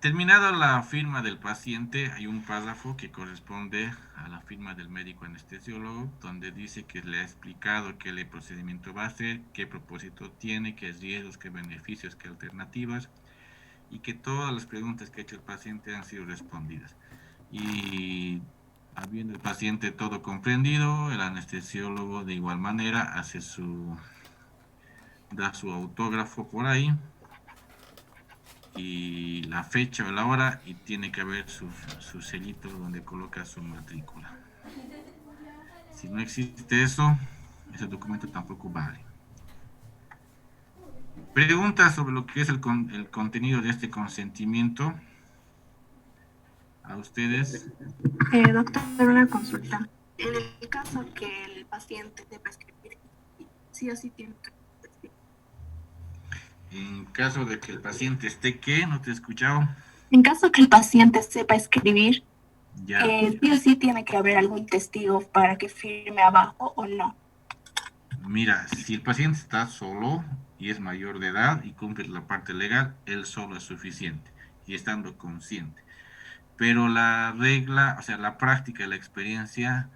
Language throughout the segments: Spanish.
Terminada la firma del paciente, hay un párrafo que corresponde a la firma del médico anestesiólogo, donde dice que le ha explicado qué el procedimiento va a hacer, qué propósito tiene, qué riesgos, qué beneficios, qué alternativas, y que todas las preguntas que ha hecho el paciente han sido respondidas. Y habiendo el paciente todo comprendido, el anestesiólogo de igual manera da su autógrafo por ahí y la fecha o la hora, y tiene que haber su sellito donde coloca su matrícula. Si no existe eso, ese documento tampoco vale. Preguntas sobre lo que es el contenido de este consentimiento a ustedes. Doctor, una consulta. En el caso que el paciente deba escribir, sí o sí tiene que escribir. En caso de que el paciente esté, ¿qué? ¿No te he escuchado? En caso que el paciente sepa escribir, Ya. sí o sí tiene que haber algún testigo para que firme abajo o no. Mira, si el paciente está solo y es mayor de edad y cumple la parte legal, él solo es suficiente y estando consciente. Pero la regla, o sea, la práctica, la experiencia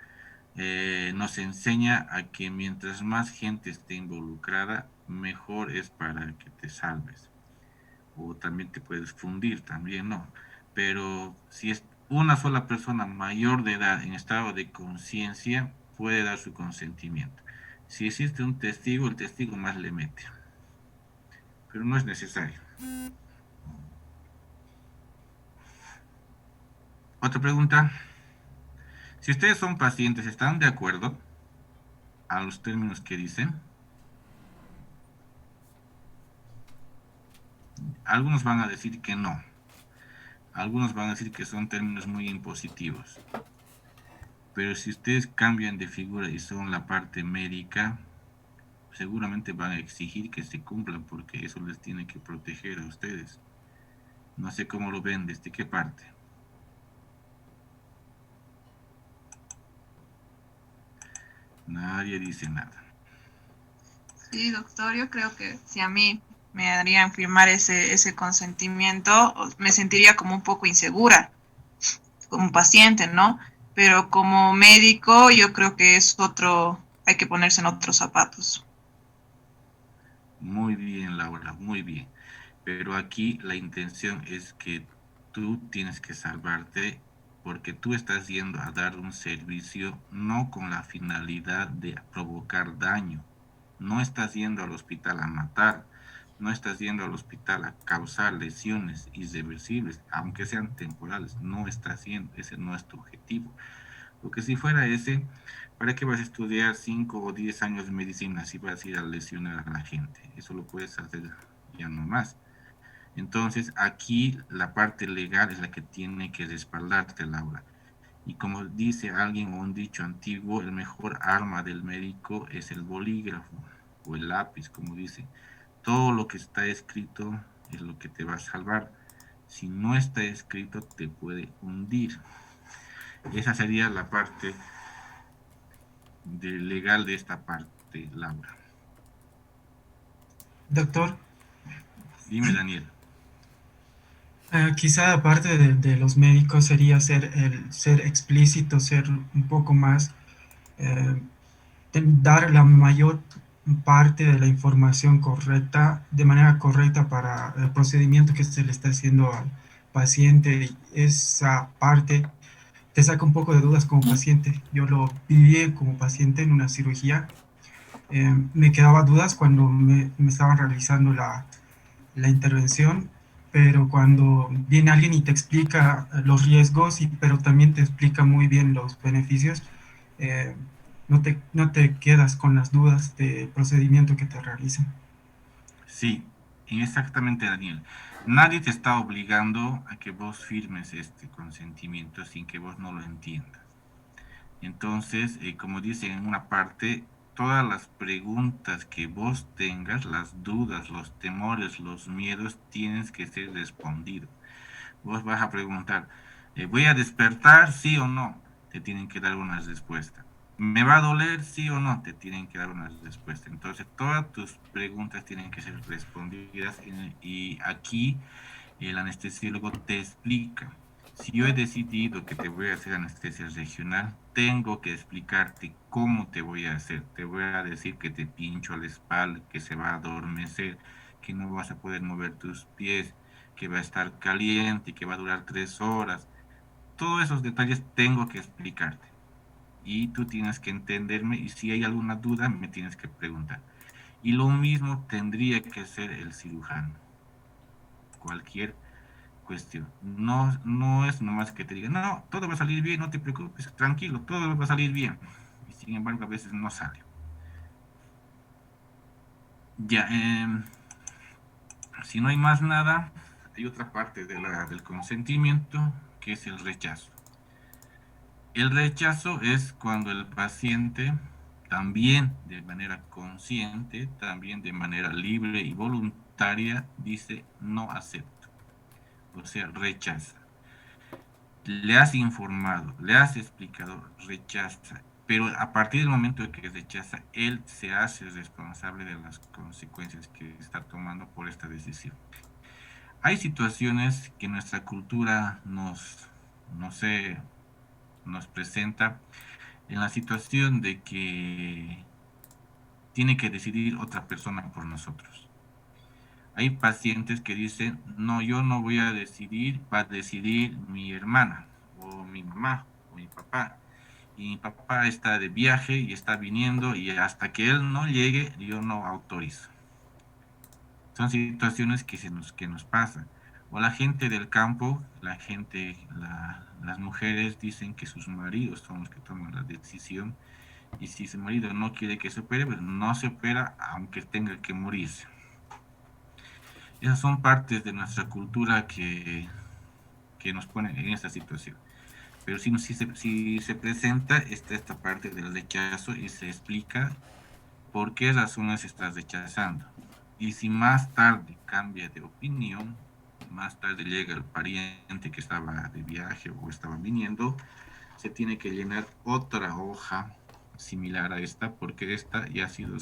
nos enseña a que mientras más gente esté involucrada, mejor es para que te salves. O también te puedes fundir, también no. Pero si es una sola persona mayor de edad en estado de conciencia, puede dar su consentimiento. Si existe un testigo, el testigo más le mete. Pero no es necesario. Otra pregunta. Si ustedes son pacientes, ¿están de acuerdo a los términos que dicen? Algunos van a decir que no. Algunos van a decir que son términos muy impositivos. Pero si ustedes cambian de figura y son la parte médica, seguramente van a exigir que se cumplan porque eso les tiene que proteger a ustedes. No sé cómo lo ven, desde qué parte. Nadie dice nada. Sí, doctor, yo creo que si a mí me harían firmar ese consentimiento, me sentiría como un poco insegura, como paciente, ¿no? Pero como médico, yo creo que es otro, hay que ponerse en otros zapatos. Muy bien, Laura, muy bien. Pero aquí la intención es que tú tienes que salvarte porque tú estás yendo a dar un servicio no con la finalidad de provocar daño. No estás yendo al hospital a matar, no estás yendo al hospital a causar lesiones irreversibles, aunque sean temporales. No estás yendo, ese no es tu objetivo. Porque si fuera ese, ¿para qué vas a estudiar 5 o 10 años de medicina si vas a ir a lesionar a la gente? Eso lo puedes hacer ya no más. Entonces, aquí la parte legal es la que tiene que respaldarte, Laura. Y como dice alguien o un dicho antiguo, el mejor arma del médico es el bolígrafo o el lápiz, como dice. Todo lo que está escrito es lo que te va a salvar. Si no está escrito, te puede hundir. Esa sería la parte legal de esta parte, Laura. Doctor, Dime, Daniel. quizá aparte de los médicos sería ser explícito, ser un poco más, eh, dar la mayor parte de la información correcta, de manera correcta para el procedimiento que se le está haciendo al paciente. Esa parte te saca un poco de dudas como paciente. Yo lo viví como paciente en una cirugía. Me quedaba dudas cuando me estaban realizando la intervención, pero cuando viene alguien y te explica los riesgos, pero también te explica muy bien los beneficios, eh, no te quedas con las dudas del procedimiento que te realizan. Sí, exactamente, Daniel. Nadie te está obligando a que vos firmes este consentimiento sin que vos no lo entiendas. Entonces, como dice en una parte, todas las preguntas que vos tengas, las dudas, los temores, los miedos, tienes que ser respondidos. Vos vas a preguntar, ¿voy a despertar, sí o no? Te tienen que dar una respuesta. ¿Me va a doler, sí o no? Te tienen que dar una respuesta. Entonces, todas tus preguntas tienen que ser respondidas y aquí el anestesiólogo te explica. Si yo he decidido que te voy a hacer anestesia regional, tengo que explicarte cómo te voy a hacer. Te voy a decir que te pincho a la espalda, que se va a adormecer, que no vas a poder mover tus pies, que va a estar caliente, que va a durar 3 horas. Todos esos detalles tengo que explicarte. Y tú tienes que entenderme y si hay alguna duda me tienes que preguntar. Y lo mismo tendría que hacer el cirujano. Cualquier cuestión. No, no es nomás que te diga, no, todo va a salir bien, no te preocupes, tranquilo, todo va a salir bien. Y sin embargo, a veces no sale. Ya, si no hay más nada, hay otra parte del consentimiento que es el rechazo. El rechazo es cuando el paciente también de manera consciente, también de manera libre y voluntaria dice no acepto, o sea, rechaza. Le has informado, le has explicado, rechaza, pero a partir del momento de que rechaza, él se hace responsable de las consecuencias que está tomando por esta decisión. Hay situaciones que nuestra cultura no sé, nos presenta en la situación de que tiene que decidir otra persona por nosotros. Hay pacientes que dicen, no, yo no voy a decidir, va a decidir mi hermana, o mi mamá, o mi papá. Y mi papá está de viaje y está viniendo y hasta que él no llegue, yo no autorizo. Son situaciones que nos pasan. O la gente del campo, las mujeres dicen que sus maridos son los que toman la decisión y si su marido no quiere que se opere, pues no se opera aunque tenga que morirse. Esas son partes de nuestra cultura que nos ponen en esta situación. Pero si se presenta esta parte del rechazo y se explica por qué razones estás rechazando. Y si más tarde cambia de opinión, más tarde llega el pariente que estaba de viaje o estaba viniendo, se tiene que llenar otra hoja similar a esta porque esta ya ha sido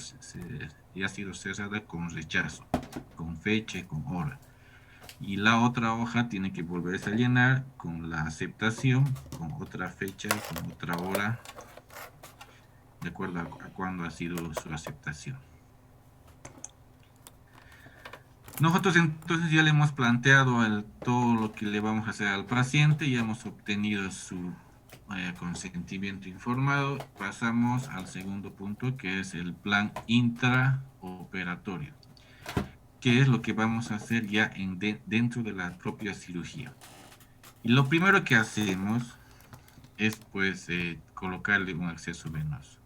cerrada con rechazo, con fecha y con hora. Y la otra hoja tiene que volverse a llenar con la aceptación, con otra fecha, con otra hora, de acuerdo a cuándo ha sido su aceptación. Nosotros entonces ya le hemos planteado todo lo que le vamos a hacer al paciente, ya hemos obtenido su consentimiento informado. Pasamos al segundo punto, que es el plan intraoperatorio, que es lo que vamos a hacer ya dentro de la propia cirugía. Y lo primero que hacemos es pues colocarle un acceso venoso.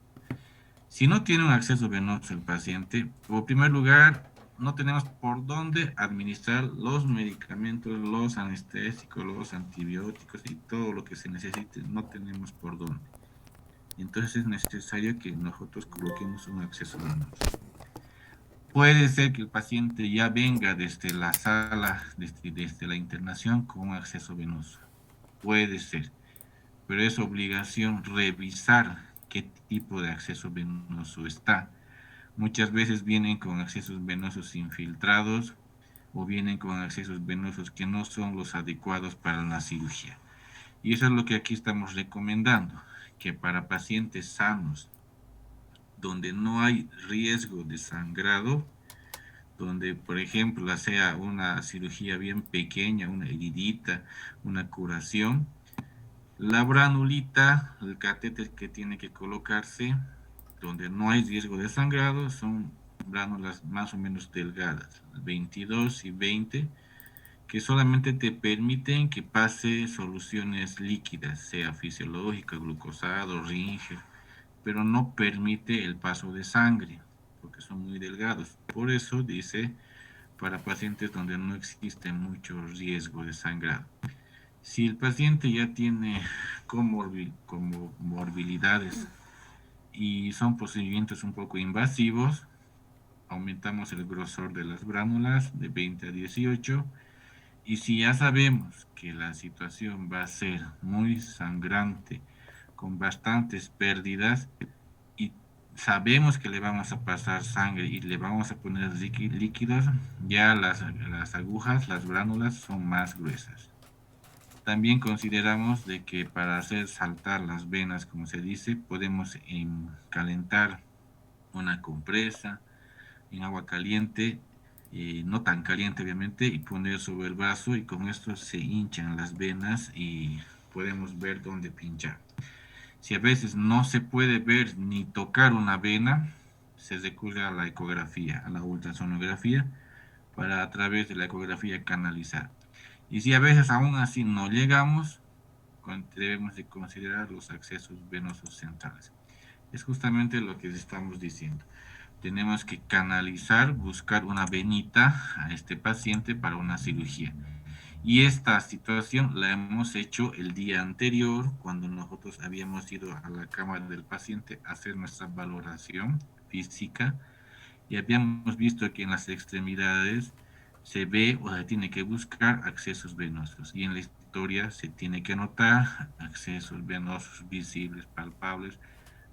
Si no tiene un acceso venoso el paciente, en primer lugar, no tenemos por dónde administrar los medicamentos, los anestésicos, los antibióticos y todo lo que se necesite, no tenemos por dónde. Entonces es necesario que nosotros coloquemos un acceso venoso. Puede ser que el paciente ya venga desde la sala, desde la internación con un acceso venoso. Puede ser, pero es obligación revisar qué tipo de acceso venoso está. Muchas veces vienen con accesos venosos infiltrados o vienen con accesos venosos que no son los adecuados para la cirugía. Y eso es lo que aquí estamos recomendando, que para pacientes sanos, donde no hay riesgo de sangrado, donde por ejemplo sea una cirugía bien pequeña, una heridita, una curación, la branulita, el catéter que tiene que colocarse, donde no hay riesgo de sangrado, son bránulas más o menos delgadas, 22 y 20, que solamente te permiten que pase soluciones líquidas, sea fisiológica, glucosado, Ringer, pero no permite el paso de sangre, porque son muy delgados. Por eso dice, para pacientes donde no existe mucho riesgo de sangrado. Si el paciente ya tiene comorbilidades y son procedimientos un poco invasivos, aumentamos el grosor de las bránulas de 20 a 18 y si ya sabemos que la situación va a ser muy sangrante, con bastantes pérdidas y sabemos que le vamos a pasar sangre y le vamos a poner líquidos, ya las agujas, las bránulas son más gruesas. También consideramos de que para hacer saltar las venas, como se dice, podemos calentar una compresa en agua caliente, no tan caliente obviamente, y poner sobre el brazo, y con esto se hinchan las venas y podemos ver dónde pinchar. Si a veces no se puede ver ni tocar una vena, se recurre a la ecografía, a la ultrasonografía, para a través de la ecografía canalizar. Y si a veces aún así no llegamos, debemos de considerar los accesos venosos centrales. Es justamente lo que estamos diciendo. Tenemos que canalizar, buscar una venita a este paciente para una cirugía. Y esta situación la hemos hecho el día anterior, cuando nosotros habíamos ido a la cama del paciente a hacer nuestra valoración física, y habíamos visto que en las extremidades se ve o se tiene que buscar accesos venosos, y en la historia se tiene que anotar accesos venosos visibles, palpables,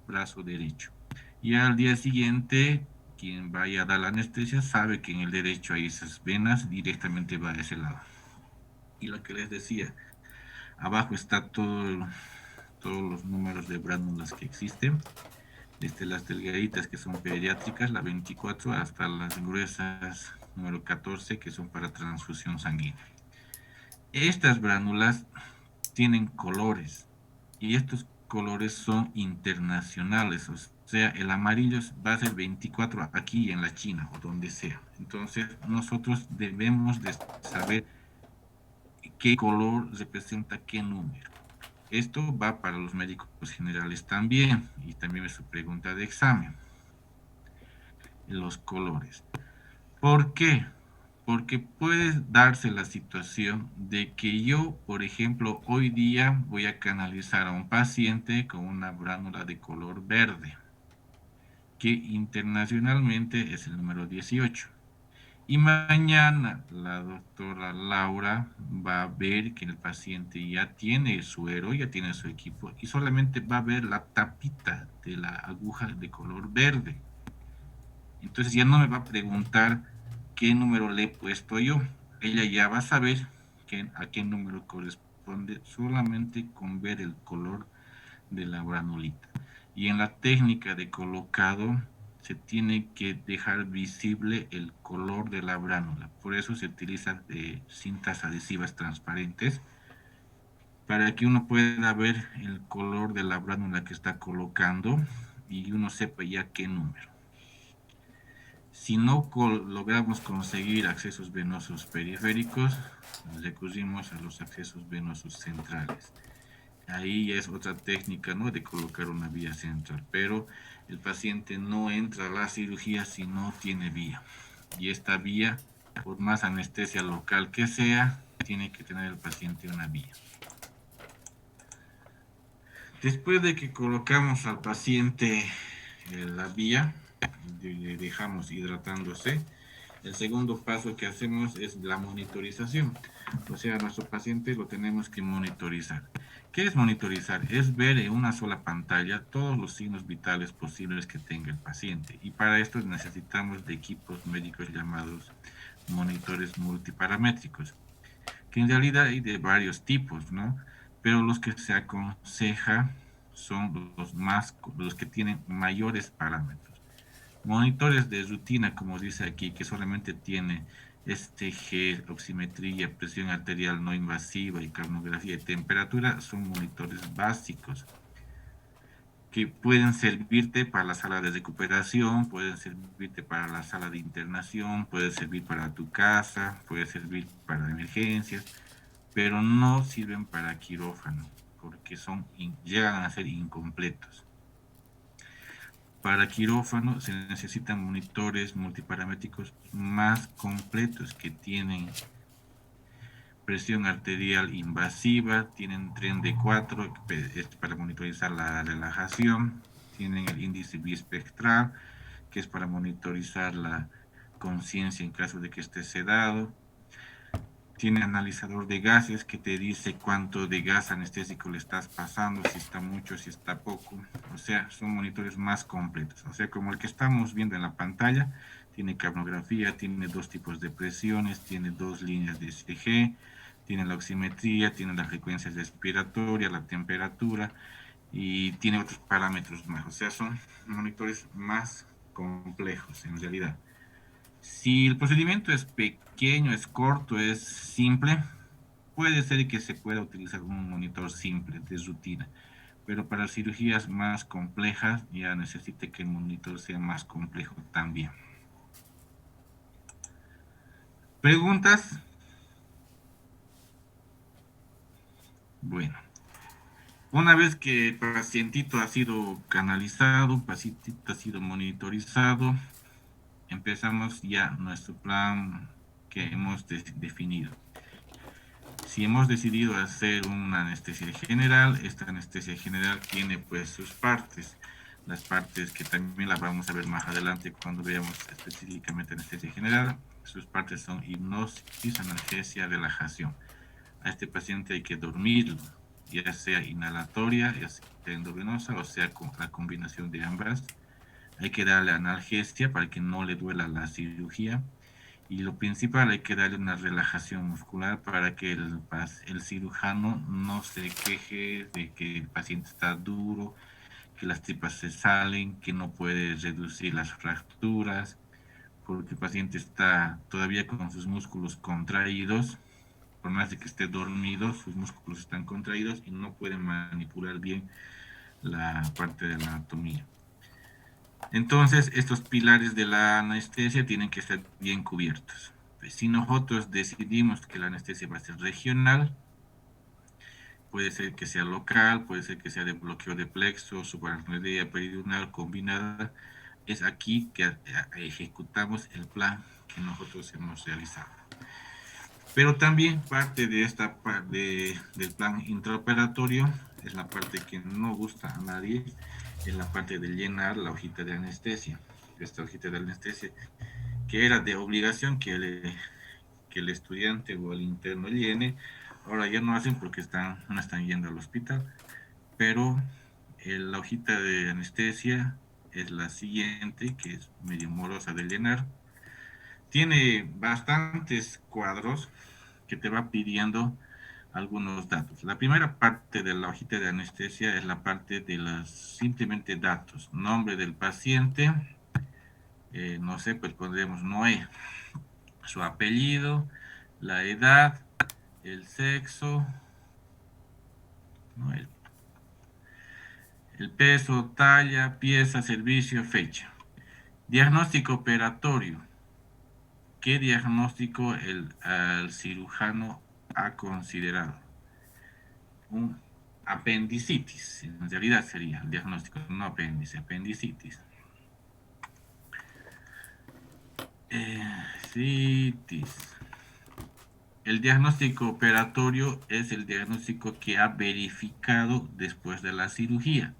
brazo derecho. Y al día siguiente, quien vaya a dar la anestesia sabe que en el derecho hay esas venas, directamente va a ese lado. Y lo que les decía, abajo está todos los números de bránulas que existen, desde las delgaditas que son pediátricas, la 24, hasta las gruesas número 14 que son para transfusión sanguínea. Estas bránulas tienen colores, y estos colores son internacionales, o sea, el amarillo va a ser 24 aquí en la China o donde sea. Entonces nosotros debemos de saber qué color representa qué número. Esto va para los médicos generales también, y también es su pregunta de examen. Los colores. ¿Por qué? Porque puede darse la situación de que yo, por ejemplo, hoy día voy a canalizar a un paciente con una bránula de color verde, que internacionalmente es el número 18. Y mañana la doctora Laura va a ver que el paciente ya tiene su suero, ya tiene su equipo, y solamente va a ver la tapita de la aguja de color verde. Entonces ya no me va a preguntar qué número le he puesto yo. Ella ya va a saber a qué número corresponde solamente con ver el color de la granulita. Y en la técnica de colocado se tiene que dejar visible el color de la bránula. Por eso se utilizan cintas adhesivas transparentes, para que uno pueda ver el color de la bránula que está colocando y uno sepa ya qué número. Si no logramos conseguir accesos venosos periféricos, recurrimos a los accesos venosos centrales. Ahí es otra técnica, ¿no?, de colocar una vía central, pero el paciente no entra a la cirugía si no tiene vía. Y esta vía, por más anestesia local que sea, tiene que tener el paciente una vía. Después de que colocamos al paciente la vía, le dejamos hidratándose, el segundo paso que hacemos es la monitorización. O sea, a nuestro paciente lo tenemos que monitorizar. ¿Qué es monitorizar? Es ver en una sola pantalla todos los signos vitales posibles que tenga el paciente. Y para esto necesitamos de equipos médicos llamados monitores multiparamétricos, que en realidad hay de varios tipos, ¿no? Pero los que se aconseja son los que tienen mayores parámetros. Monitores de rutina, como dice aquí, que solamente tiene STG, oximetría, presión arterial no invasiva y capnografía de temperatura, son monitores básicos que pueden servirte para la sala de recuperación, pueden servirte para la sala de internación, pueden servir para tu casa, pueden servir para emergencias, pero no sirven para quirófano porque llegan a ser incompletos. Para quirófano se necesitan monitores multiparamétricos más completos, que tienen presión arterial invasiva, tienen tren de 4 es para monitorizar la relajación, tienen el índice bispectral, que es para monitorizar la conciencia en caso de que esté sedado. tiene analizador de gases que te dice cuánto de gas anestésico le estás pasando, si está mucho, si está poco. O sea, son monitores más completos. O sea, como el que estamos viendo en la pantalla, tiene capnografía, tiene 2 tipos de presiones, tiene 2 líneas de ECG, tiene la oximetría, tiene la frecuencia respiratoria, la temperatura y tiene otros parámetros más. O sea, son monitores más complejos en realidad. Si el procedimiento es pequeño, es corto, es simple, puede ser que se pueda utilizar un monitor simple de rutina, pero para cirugías más complejas ya necesita que el monitor sea más complejo también. ¿Preguntas? Bueno, una vez que el pacientito ha sido canalizado, pacientito ha sido monitorizado, empezamos ya nuestro plan que hemos definido. Si hemos decidido hacer una anestesia general, esta anestesia general tiene pues sus partes. Las partes que también las vamos a ver más adelante cuando veamos específicamente anestesia general. Sus partes son hipnosis, analgesia, relajación. A este paciente hay que dormirlo, ya sea inhalatoria, ya sea endovenosa, o sea con la combinación de ambas. Hay que darle analgesia para que no le duela la cirugía. Y lo principal, hay que darle una relajación muscular para que el cirujano no se queje de que el paciente está duro, que las tripas se salen, que no puede reducir las fracturas, porque el paciente está todavía con sus músculos contraídos, por más de que esté dormido, sus músculos están contraídos y no puede manipular bien la parte de la anatomía. Entonces, estos pilares de la anestesia tienen que estar bien cubiertos. Pues, si nosotros decidimos que la anestesia va a ser regional, puede ser que sea local, puede ser que sea de bloqueo de plexo, subaracnoidea, peridural, combinada. Es aquí que ejecutamos el plan que nosotros hemos realizado. Pero también parte de esta del plan intraoperatorio es la parte que no gusta a nadie, es la parte de llenar la hojita de anestesia. Esta hojita de anestesia que era de obligación que el estudiante o el interno llene, ahora ya no hacen porque no están yendo al hospital, pero la hojita de anestesia es la siguiente, que es medio morosa de llenar. Tiene bastantes cuadros que te va pidiendo algunos datos. La primera parte de la hojita de anestesia es la parte de los simplemente datos, nombre del paciente, no sé, pues pondremos Noé, su apellido, la edad, el sexo, ¿no? El peso, talla, pieza, servicio, fecha. Diagnóstico operatorio. ¿Qué diagnóstico el cirujano ha considerado? Un apendicitis, en realidad sería el diagnóstico, no apéndice, apendicitis. Citis. El diagnóstico operatorio es el diagnóstico que ha verificado después de la cirugía.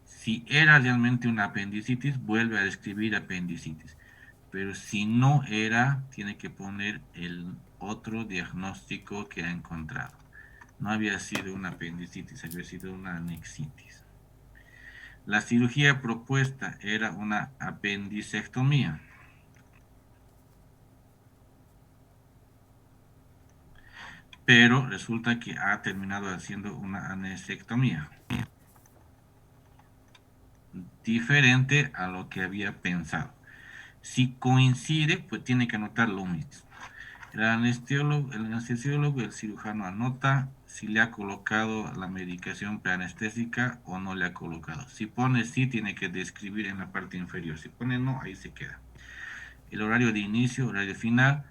Si era realmente una apendicitis, vuelve a describir apendicitis. Pero si no era, tiene que poner el otro diagnóstico que ha encontrado. No había sido una apendicitis, había sido una anexitis. La cirugía propuesta era una apendicectomía. Pero resulta que ha terminado haciendo una anestectomía. Diferente a lo que había pensado. Si coincide, pues tiene que anotar lo mismo. El anestesiólogo, el cirujano anota si le ha colocado la medicación preanestésica o no le ha colocado. Si pone sí, tiene que describir en la parte inferior. Si pone no, ahí se queda. El horario de inicio, horario final.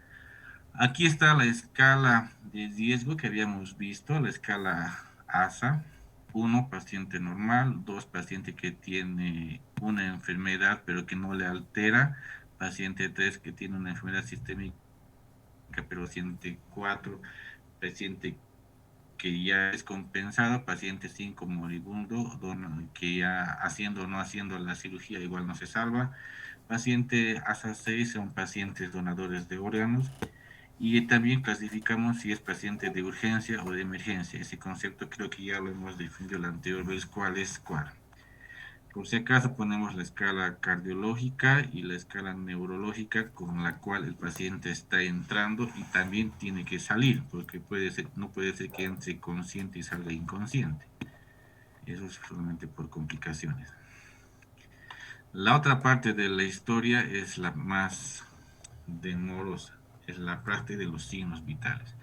Aquí está la escala de riesgo que habíamos visto, la escala ASA. 1, paciente normal. 2, paciente que tiene una enfermedad pero que no le altera. Paciente 3, que tiene una enfermedad sistémica pero paciente 4, paciente que ya es compensado, paciente 5 moribundo, que ya haciendo o no haciendo la cirugía igual no se salva. Paciente ASA 6 son pacientes donadores de órganos. Y también clasificamos si es paciente de urgencia o de emergencia. Ese concepto creo que ya lo hemos definido la anterior vez, cuál es cuál. Por si acaso ponemos la escala cardiológica y la escala neurológica con la cual el paciente está entrando y también tiene que salir, porque no puede ser que entre consciente y salga inconsciente. Eso es solamente por complicaciones. La otra parte de la historia es la más demorosa, es la parte de los signos vitales.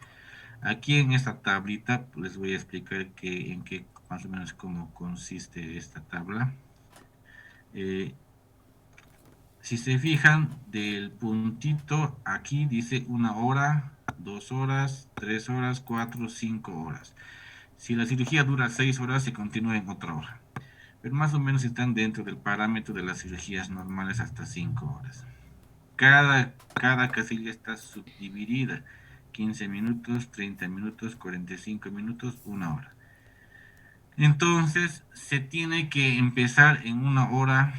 Aquí en esta tablita les voy a explicar en qué más o menos cómo consiste esta tabla. Si se fijan, del puntito aquí dice 1 hora, 2 horas, 3 horas, 4, 5 horas. Si la cirugía dura 6 horas, se continúa en otra hora. Pero más o menos están dentro del parámetro de las cirugías normales hasta 5 horas. Cada casilla está subdividida. 15 minutos, 30 minutos, 45 minutos, 1 hora. Entonces, se tiene que empezar en 1 hora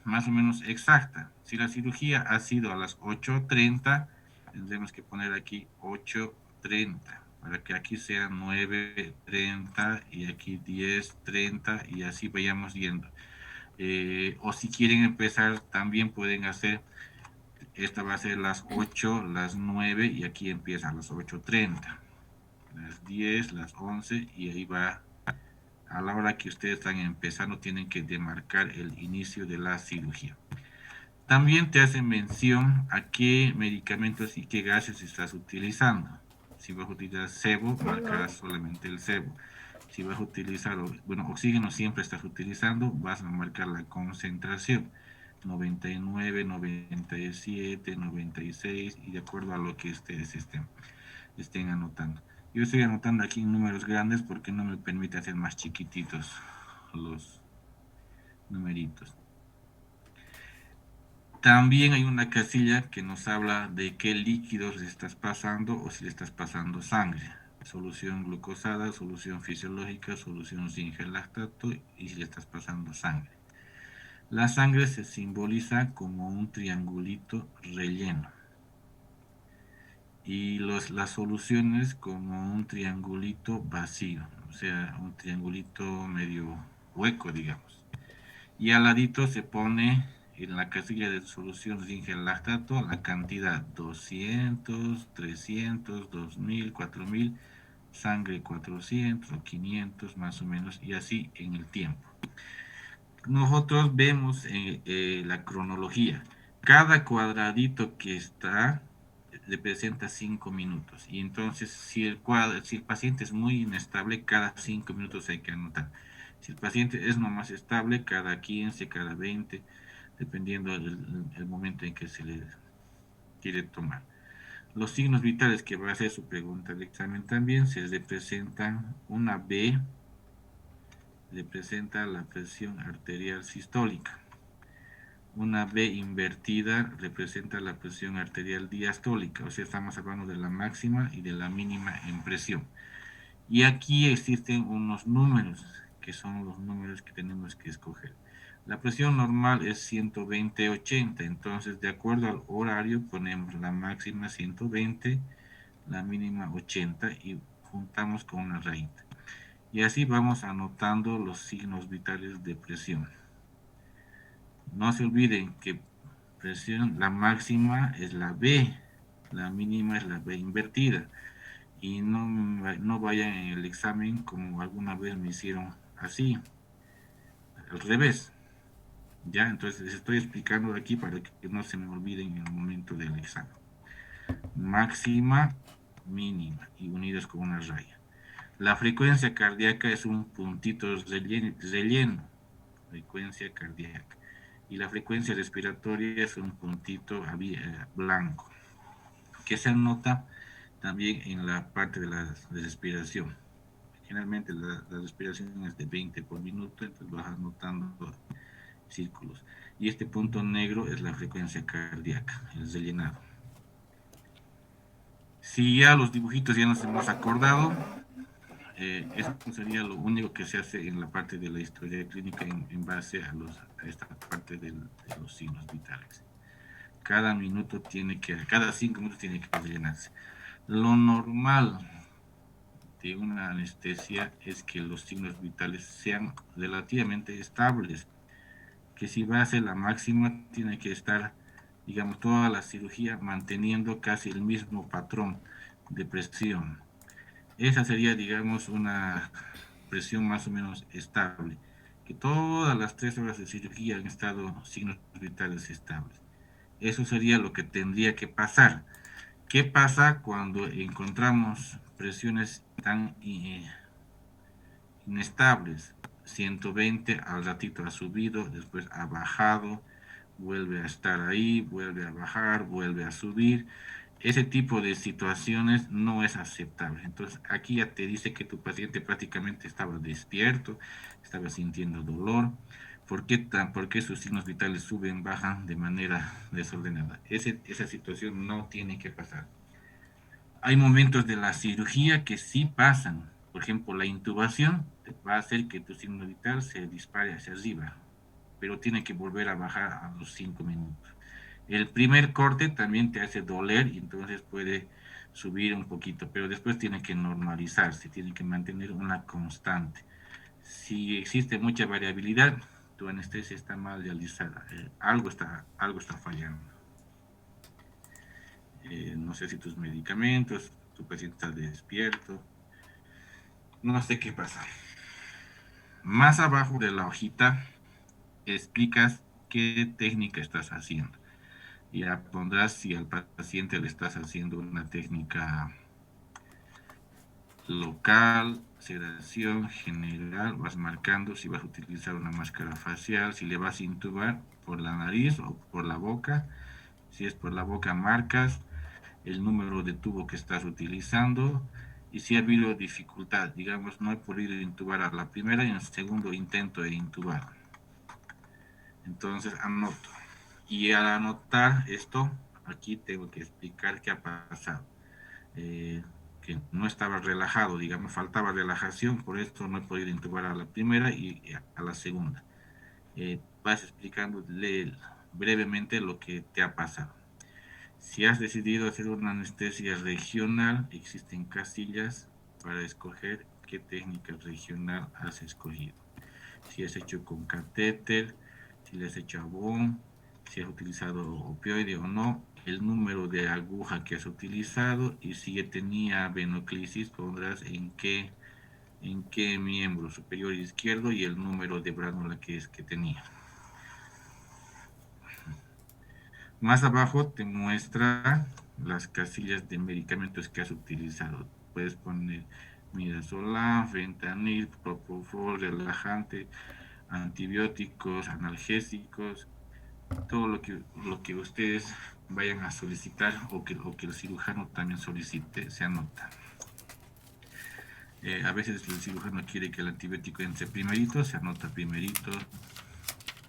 más o menos exacta. Si la cirugía ha sido a las 8:30, tendremos que poner aquí 8:30, para que aquí sea 9:30 y aquí 10:30 y así vayamos yendo. O si quieren empezar, también pueden hacer, esta va a ser las 8, las 9 y aquí empieza a las 8:30, las 10, las 11 y ahí va. A la hora que ustedes están empezando, tienen que demarcar el inicio de la cirugía. También te hacen mención a qué medicamentos y qué gases estás utilizando. Si vas a utilizar sebo, marcarás solamente el sebo. Si vas a utilizar, oxígeno siempre estás utilizando, vas a marcar la concentración. 99, 97, 96 y de acuerdo a lo que ustedes estén anotando. Yo estoy anotando aquí en números grandes porque no me permite hacer más chiquititos los numeritos. También hay una casilla que nos habla de qué líquidos le estás pasando o si le estás pasando sangre. Solución glucosada, solución fisiológica, solución sin gel lactato y si le estás pasando sangre. La sangre se simboliza como un triangulito relleno y las soluciones como un triangulito vacío, o sea, un triangulito medio hueco, digamos. Y al ladito se pone en la casilla de solución sin gel lactato la cantidad 200, 300, 2000, 4000, sangre 400 o 500 más o menos y así en el tiempo. Nosotros vemos la cronología. Cada cuadradito que está representa 5 minutos. Y entonces, si el paciente es muy inestable, cada 5 minutos hay que anotar. Si el paciente es nomás estable, cada 15, cada 20, dependiendo del momento en que se le quiere tomar. Los signos vitales, que va a ser su pregunta de examen también, se representan una B, representa la presión arterial sistólica. Una B invertida representa la presión arterial diastólica, o sea, estamos hablando de la máxima y de la mínima en presión. Y aquí existen unos números, que son los números que tenemos que escoger. La presión normal es 120/80, entonces de acuerdo al horario ponemos la máxima 120, la mínima 80 y juntamos con una rayita. Y así vamos anotando los signos vitales de presión. No se olviden que presión, la máxima es la B, la mínima es la B invertida. Y no vayan en el examen como alguna vez me hicieron así, al revés. Ya, entonces les estoy explicando aquí para que no se me olviden en el momento del examen. Máxima, mínima y unidas con una raya. La frecuencia cardíaca es un puntito relleno, frecuencia cardíaca. Y la frecuencia respiratoria es un puntito blanco, que se anota también en la parte de la respiración. Generalmente la respiración es de 20 por minuto, entonces vas anotando círculos. Y este punto negro es la frecuencia cardíaca, el rellenado. Si ya los dibujitos ya nos hemos acordado, esto sería lo único que se hace en la parte de la historia clínica en base a esta parte de los signos vitales. Cada 5 minutos tiene que rellenarse. Lo normal de una anestesia es que los signos vitales sean relativamente estables, que si va a ser la máxima tiene que estar, digamos, toda la cirugía manteniendo casi el mismo patrón de presión. Esa sería, digamos, una presión más o menos estable, que todas las 3 horas de cirugía han estado signos vitales estables. Eso sería lo que tendría que pasar. ¿Qué pasa cuando encontramos presiones tan inestables? 120 al ratito ha subido, después ha bajado, vuelve a estar ahí, vuelve a bajar, vuelve a subir. Ese tipo de situaciones no es aceptable. Entonces aquí ya te dice que tu paciente prácticamente estaba despierto, estaba sintiendo dolor. ¿Por qué sus signos vitales suben, bajan de manera desordenada? Esa situación no tiene que pasar. Hay momentos de la cirugía que sí pasan. Por ejemplo, la intubación va a hacer que tu signo vital se dispare hacia arriba, pero tiene que volver a bajar a los 5 minutos. El primer corte también te hace doler y entonces puede subir un poquito, pero después tiene que normalizarse, tiene que mantener una constante. Si existe mucha variabilidad, tu anestesia está mal realizada, algo está fallando. No sé si tus medicamentos, tu paciente está despierto, no sé qué pasa. Más abajo de la hojita explicas qué técnica estás haciendo. Ya pondrás si al paciente le estás haciendo una técnica local, sedación general, vas marcando si vas a utilizar una máscara facial, si le vas a intubar por la nariz o por la boca. Si es por la boca, marcas el número de tubo que estás utilizando y si ha habido dificultad, digamos, no he podido intubar a la primera y en el segundo intento de intubar. Entonces anoto. Y al anotar esto, aquí tengo que explicar qué ha pasado. Que no estaba relajado, digamos, faltaba relajación, por esto no he podido intubar a la primera y a la segunda. Vas explicando brevemente lo que te ha pasado. Si has decidido hacer una anestesia regional, existen casillas para escoger qué técnica regional has escogido. Si has hecho con catéter, si le has hecho abón, si has utilizado opioide o no, el número de aguja que has utilizado y si tenía venoclisis pondrás en qué miembro superior izquierdo y el número de bránula que tenía. Más abajo te muestra las casillas de medicamentos que has utilizado. Puedes poner midazolam, fentanil, propofol, relajante, antibióticos, analgésicos, todo lo que ustedes vayan a solicitar o que el cirujano también solicite, se anota. A veces el cirujano quiere que el antibiótico entre primerito, se anota primerito,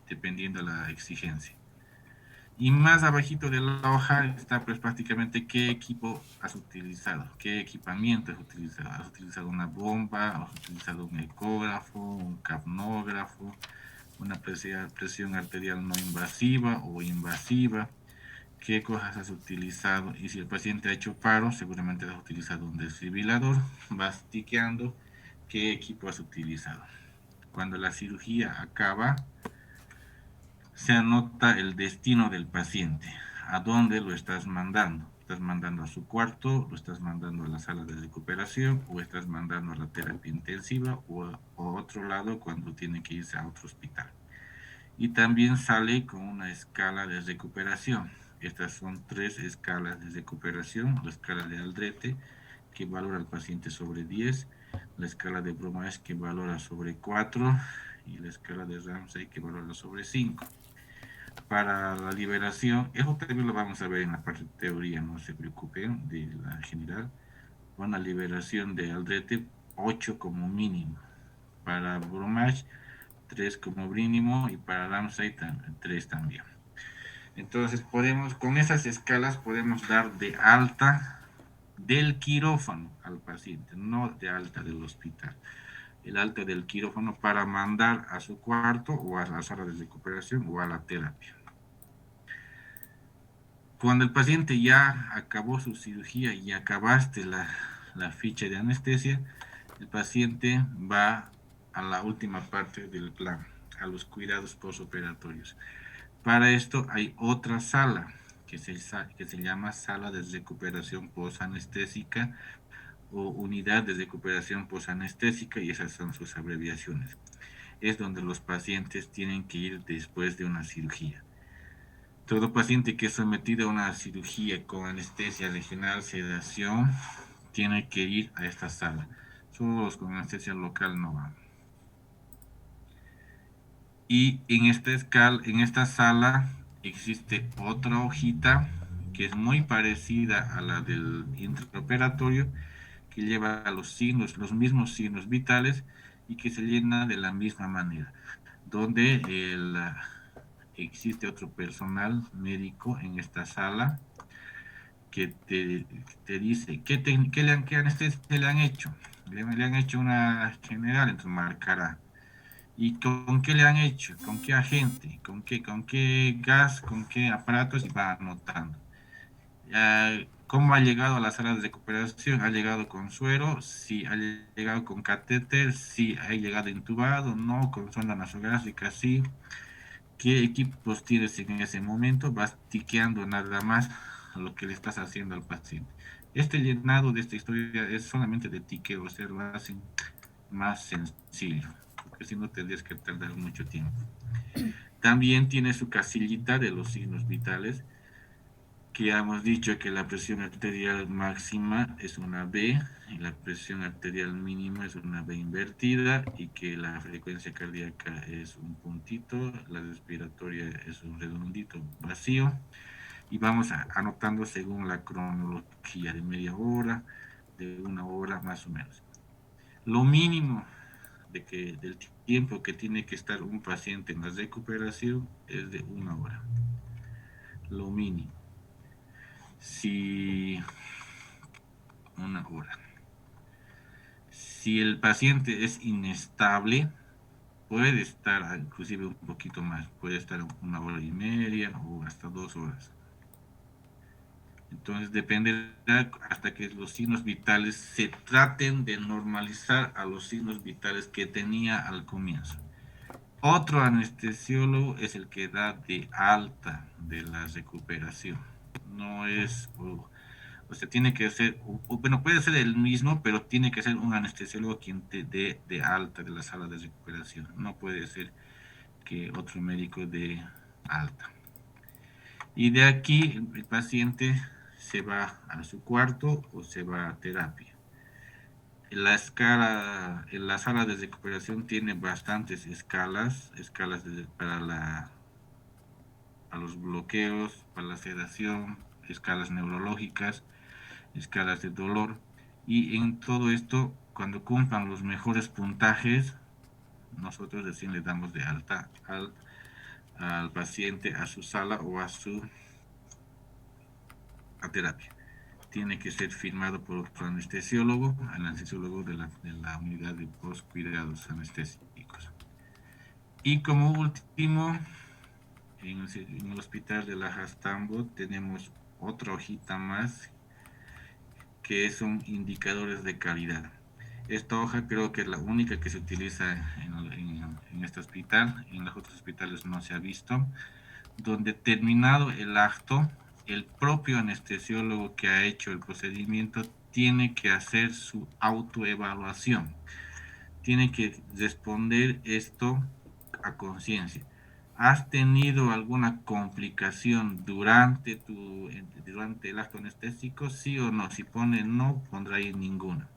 dependiendo de la exigencia. Y más abajito de la hoja está pues prácticamente qué equipo has utilizado, qué equipamiento has utilizado. Has utilizado una bomba, has utilizado un ecógrafo, un capnógrafo, una presión arterial no invasiva o invasiva, qué cosas has utilizado y si el paciente ha hecho paro, seguramente has utilizado un desfibrilador, vas tiqueando qué equipo has utilizado. Cuando la cirugía acaba, se anota el destino del paciente, a dónde lo estás mandando. ¿Estás mandando a su cuarto, lo estás mandando a la sala de recuperación o estás mandando a la terapia intensiva o a otro lado cuando tiene que irse a otro hospital? Y también sale con una escala de recuperación. Estas son 3 escalas de recuperación: la escala de Aldrete, que valora al paciente sobre 10, la escala de Bromage, que valora sobre 4, y la escala de Ramsay, que valora sobre 5. Para la liberación, eso también lo vamos a ver en la parte de teoría, no se preocupen, de la general. Una liberación de Aldrete, 8 como mínimo. Para Bromage, 3 como mínimo, y para Ramsay 3 también. Entonces con esas escalas podemos dar de alta del quirófano al paciente, no de alta del hospital. El alta del quirófano para mandar a su cuarto o a la sala de recuperación o a la terapia. Cuando el paciente ya acabó su cirugía y acabaste la ficha de anestesia, el paciente va a la última parte del plan, a los cuidados postoperatorios. Para esto hay otra sala que se llama sala de recuperación posanestésica o unidad de recuperación posanestésica, y esas son sus abreviaciones. Es donde los pacientes tienen que ir después de una cirugía. Todo paciente que es sometido a una cirugía con anestesia regional, sedación, tiene que ir a esta sala. Solo los con anestesia local no van. Y en esta sala existe otra hojita que es muy parecida a la del intraoperatorio, que lleva los mismos signos vitales y que se llena de la misma manera, donde existe otro personal médico en esta sala que te dice qué anestesia le han hecho. Le han hecho una general, entonces marcará. ¿Y con qué le han hecho? ¿Con qué agente? Con qué gas? ¿Con qué aparatos? Y va anotando. ¿Cómo ha llegado a las salas de recuperación? ¿Ha llegado con suero? Sí. ¿Ha llegado con catéter? Sí. ¿Ha llegado intubado? No. ¿Con sonda nasogástrica? Sí. ¿Qué equipos tienes en ese momento? Vas tiqueando nada más lo que le estás haciendo al paciente. Este llenado de esta historia es solamente de tiqueo, o sea, lo hacen más sencillo, porque si no tendrías que tardar mucho tiempo. También tiene su casillita de los signos vitales, que ya hemos dicho que la presión arterial máxima es una B y la presión arterial mínima es una B invertida, y que la frecuencia cardíaca es un puntito, la respiratoria es un redondito vacío, y vamos anotando según la cronología de media hora, de una hora más o menos. Lo mínimo del tiempo que tiene que estar un paciente en la recuperación es de una hora. Lo mínimo. Si una hora. Si el paciente es inestable, puede estar inclusive un poquito más, puede estar una hora y media o hasta 2 horas. Entonces dependerá hasta que los signos vitales se traten de normalizar a los signos vitales que tenía al comienzo. Otro anestesiólogo es el que da de alta de la recuperación. No es, o sea, tiene que ser, bueno, puede ser el mismo, pero tiene que ser un anestesiólogo quien te dé de alta de la sala de recuperación. No puede ser que otro médico dé alta. Y de aquí el paciente se va a su cuarto o se va a terapia. La sala de recuperación tiene bastantes escalas para los bloqueos, para la sedación, escalas neurológicas, escalas de dolor, y en todo esto, cuando cumplan los mejores puntajes, nosotros recién le damos de alta al paciente a su sala o a terapia. Tiene que ser firmado por otro anestesiólogo, el anestesiólogo de la unidad de postcuidados anestésicos. Y como último, en el hospital de la Hastambo tenemos otra hojita más que son indicadores de calidad. Esta hoja creo que es la única que se utiliza en este hospital, en los otros hospitales no se ha visto, donde terminado el acto, el propio anestesiólogo que ha hecho el procedimiento tiene que hacer su autoevaluación, tiene que responder esto a conciencia. ¿Has tenido alguna complicación durante el acto anestésico? Sí o no. Si pone no, pondrá ahí ninguna.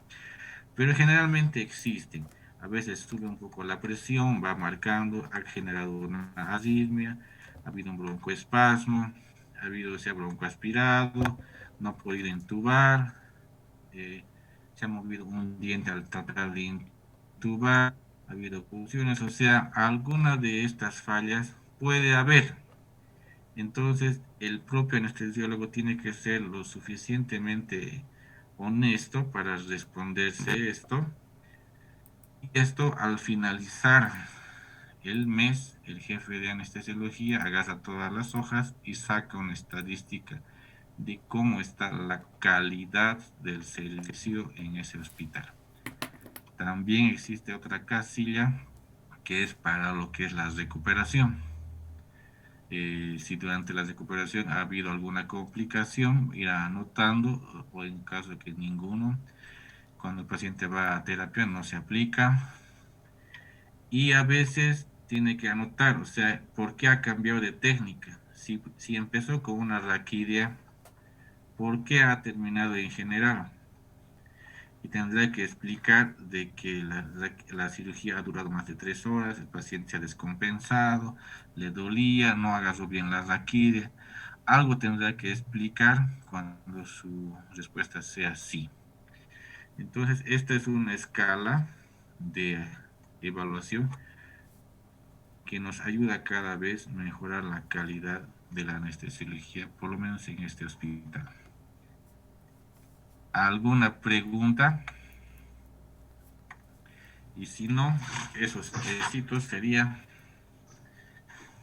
Pero generalmente existen. A veces sube un poco la presión, va marcando, ha generado una arritmia, ha habido un broncoespasmo, se ha broncoaspirado, no ha podido intubar, se ha movido un diente al tratar de intubar, ha habido pulsiones, o sea, alguna de estas fallas puede haber. Entonces, el propio anestesiólogo tiene que ser lo suficientemente honesto para responderse esto. Y esto, al finalizar el mes, el jefe de anestesiología agarra todas las hojas y saca una estadística de cómo está la calidad del servicio en ese hospital. También existe otra casilla que es para lo que es la recuperación. Si durante la recuperación ha habido alguna complicación, ir anotando, o en caso de que ninguno, cuando el paciente va a terapia no se aplica. Y a veces tiene que anotar, o sea, por qué ha cambiado de técnica. Si empezó con una raquidia, ¿por qué ha terminado en general? Y tendrá que explicar de que la cirugía ha durado más de 3 horas, el paciente se ha descompensado, le dolía, no agarró bien la raquidia. Algo tendrá que explicar cuando su respuesta sea sí. Entonces, esta es una escala de evaluación que nos ayuda cada vez a mejorar la calidad de la anestesiología, por lo menos en este hospital. ¿Alguna pregunta? Y si no, esos éxitos sería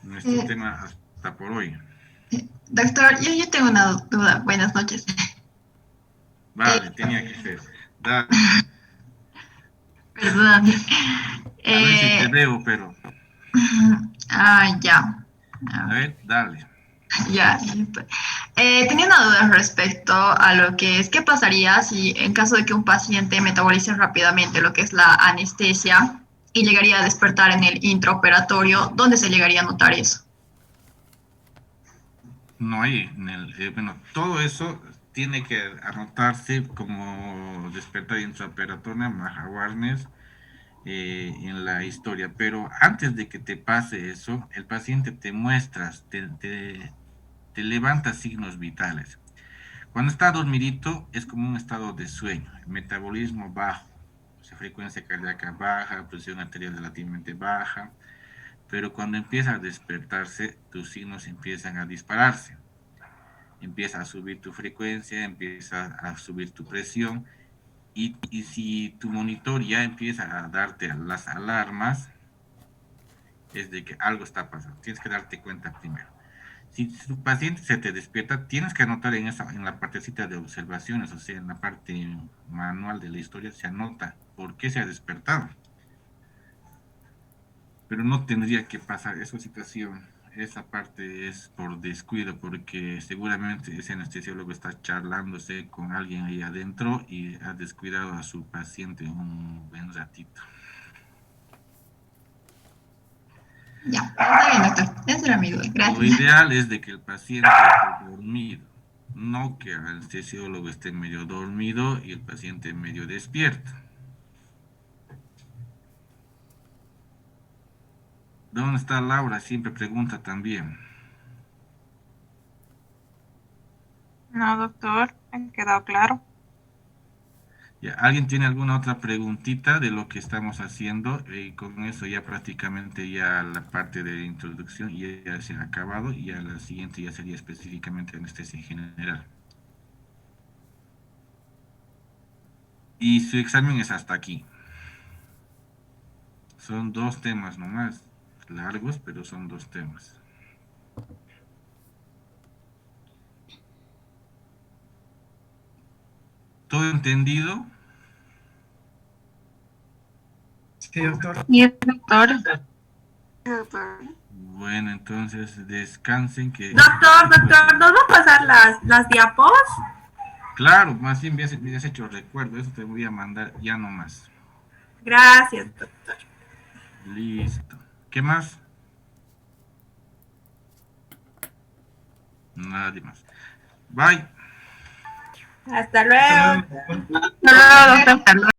nuestro tema hasta por hoy. Doctor, yo tengo una duda. Buenas noches. Vale, tenía que ser. Dale. Perdón. A ver si te veo, pero. Ya. A ver, dale. Ya. Tenía una duda respecto a lo que es, ¿qué pasaría si en caso de que un paciente metabolice rápidamente lo que es la anestesia y llegaría a despertar en el intraoperatorio? ¿Dónde se llegaría a notar eso? No hay, bueno, todo eso tiene que anotarse como despertar intraoperatoria, Maha Warnes, en la historia, pero antes de que te pase eso, el paciente te muestra, te levanta signos vitales. Cuando está dormidito es como un estado de sueño, el metabolismo bajo, o sea, frecuencia cardíaca baja, presión arterial relativamente baja, pero cuando empieza a despertarse, tus signos empiezan a dispararse. Empieza a subir tu frecuencia, empieza a subir tu presión, y si tu monitor ya empieza a darte las alarmas, es de que algo está pasando. Tienes que darte cuenta primero. Si tu paciente se te despierta, tienes que anotar en la partecita de observaciones, o sea, en la parte manual de la historia, se anota por qué se ha despertado. Pero no tendría que pasar esa situación. Esa parte es por descuido, porque seguramente ese anestesiólogo está charlándose con alguien ahí adentro y ha descuidado a su paciente un buen ratito. Ya, está bien, doctor. Esa era mi duda. Gracias. Lo ideal es de que el paciente esté dormido, no que el anestesiólogo esté medio dormido y el paciente medio despierto. ¿Dónde está Laura? Siempre pregunta también. No, doctor, me ha quedado claro. Ya, ¿alguien tiene alguna otra preguntita de lo que estamos haciendo? Con eso ya prácticamente ya la parte de introducción ya se ha acabado y ya la siguiente ya sería específicamente anestesia en general. Y su examen es hasta aquí. Son 2 temas nomás, largos, pero son 2 temas. ¿Todo entendido? Sí, doctor. Y el doctor. Bueno, entonces descansen que... Doctor, ¿nos va a pasar las diapos? Claro, más bien me has hecho recuerdo, eso te voy a mandar ya nomás. Gracias, doctor. Listo. ¿Qué más? Nadie más. Bye. Hasta luego. Doctor. No, doctor.